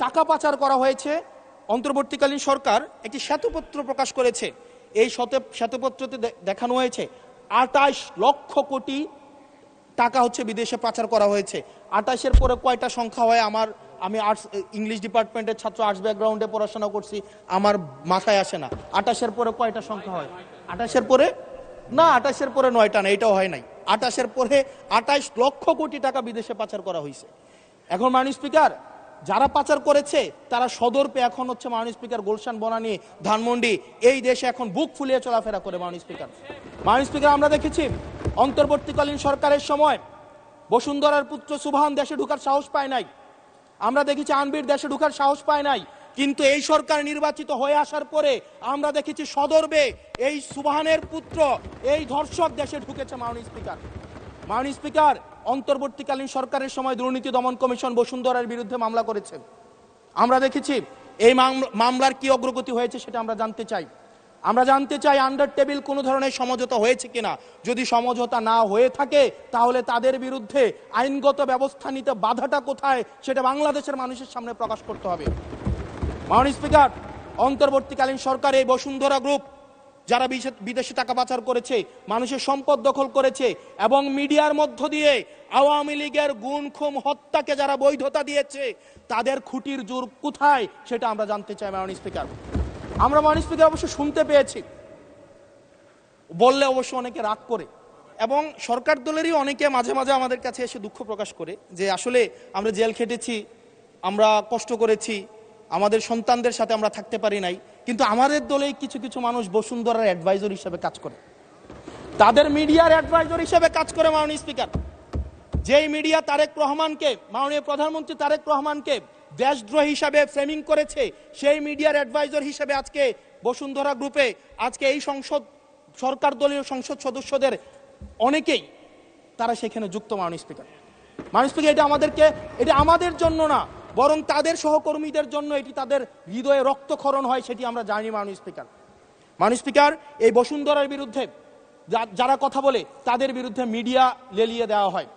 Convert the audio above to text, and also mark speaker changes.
Speaker 1: টাকা পাচার করা হয়েছে। অন্তর্বর্তীকালীন সরকার একটি শ্বেতপত্র প্রকাশ করেছে। এই শ্বেতপত্রতে দেখানো হয়েছে 28 লক্ষ কোটি টাকা হচ্ছে বিদেশে পাচার করা হয়েছে। 28-এর পরে কয়টা সংখ্যা হয় আমি আর্টস ইংলিশ ডিপার্টমেন্টের ছাত্র, আর্টস ব্যাকগ্রাউন্ডে পড়াশোনা করছি, আমার মাথায় আসে না 28-এর পরে কয়টা সংখ্যা হয়। 28-এর পরে না, 28-এর পরে 9টা না, এটাও হয় নাই। 28-এর পরে 28 লক্ষ কোটি টাকা বিদেশে পাচার করা হয়েছে। এখন মাননীয় স্পিকার, যারা পাচার করেছে তারা সদর্পে এখন হচ্ছে মাননীয় স্পিকার গুলশান, বনানী, ধানমন্ডি এই দেশে এখন বুক ফুলিয়ে চলাফেরা করে। মাননীয় স্পিকার, আমরা দেখেছি অন্তর্বর্তীকালীন সরকারের সময় বসুন্ধরার পুত্র সুবহান দেশে ঢুকার সাহস পায় নাই। আমরা দেখেছি আনবির দেশে ঢুকার সাহস পায় নাই। কিন্তু এই সরকার নির্বাচিত হয়ে আসার পরে আমরা দেখেছি সদর্বে এই সুবহানের পুত্র, এই ধর্ষক দেশে ঢুকেছে। মাননীয় স্পিকার, অন্তর্বর্তীকালীন সরকারের সময় দুর্নীতি দমন কমিশন বসুন্ধরার বিরুদ্ধে মামলা করেছে। আমরা দেখেছি এই মামলার কি অগ্রগতি হয়েছে সেটা আমরা জানতে চাই। আন্ডার টেবিল কোনো ধরনের সমঝোতা হয়েছে কিনা। যদি সমঝোতা না হয়ে থাকে তাহলে তাদের বিরুদ্ধে আইনগত ব্যবস্থা নিতে বাধাটা কোথায় সেটা বাংলাদেশের মানুষের সামনে প্রকাশ করতে হবে। মাননীয় স্পিকার, অন্তর্বর্তীকালীন সরকার এই বসুন্ধরা গ্রুপ যারা বিদেশে টাকা পাচার করেছে, মানুষের সম্পদ দখল করেছে এবং মিডিয়ার মধ্য দিয়ে আওয়ামী লীগের গুম খুন হত্যাকে যারা বৈধতা দিয়েছে তাদের খুঁটির জোর কোথায় সেটা আমরা জানতে চাই। মাননীয় স্পিকার, অবশ্য শুনতে পেয়েছি, বললে অবশ্য অনেকে রাগ করে এবং সরকার দলেরই অনেকে মাঝে মাঝে আমাদের কাছে এসে দুঃখ প্রকাশ করে যে আসলে আমরা জেল খেটেছি, আমরা কষ্ট করেছি, আমাদের সন্তানদের সাথে আমরা থাকতে পারি নাই, কিন্তু আমাদের দলে কিছু কিছু মানুষ বসুন্ধরার অ্যাডভাইজর হিসেবে কাজ করে, তাদের মিডিয়ার অ্যাডভাইজর হিসেবে কাজ করে। মাননীয় স্পিকার, যেই মিডিয়া তারেক রহমানকে, মাননীয় প্রধানমন্ত্রী তারেক রহমানকে দেশদ্রোহী হিসাবে ফ্রেমিং করেছে, সেই মিডিয়ার অ্যাডভাইজর হিসেবে আজকে বসুন্ধরা গ্রুপে আজকে এই সরকার দলীয় সংসদ সদস্যদের অনেকেই তারা সেখানে যুক্ত। মাননীয় স্পিকার, এটা আমাদের জন্য না, বরং তাদের সহকর্মীদের জন্য এটি তাদের হৃদয়ে রক্তক্ষরণ হয়, সেটি আমরা জানি। মাননীয় স্পিকার, এই বসুন্ধরার বিরুদ্ধে যারা কথা বলে তাদের বিরুদ্ধে মিডিয়া লেলিয়ে দেওয়া হয়।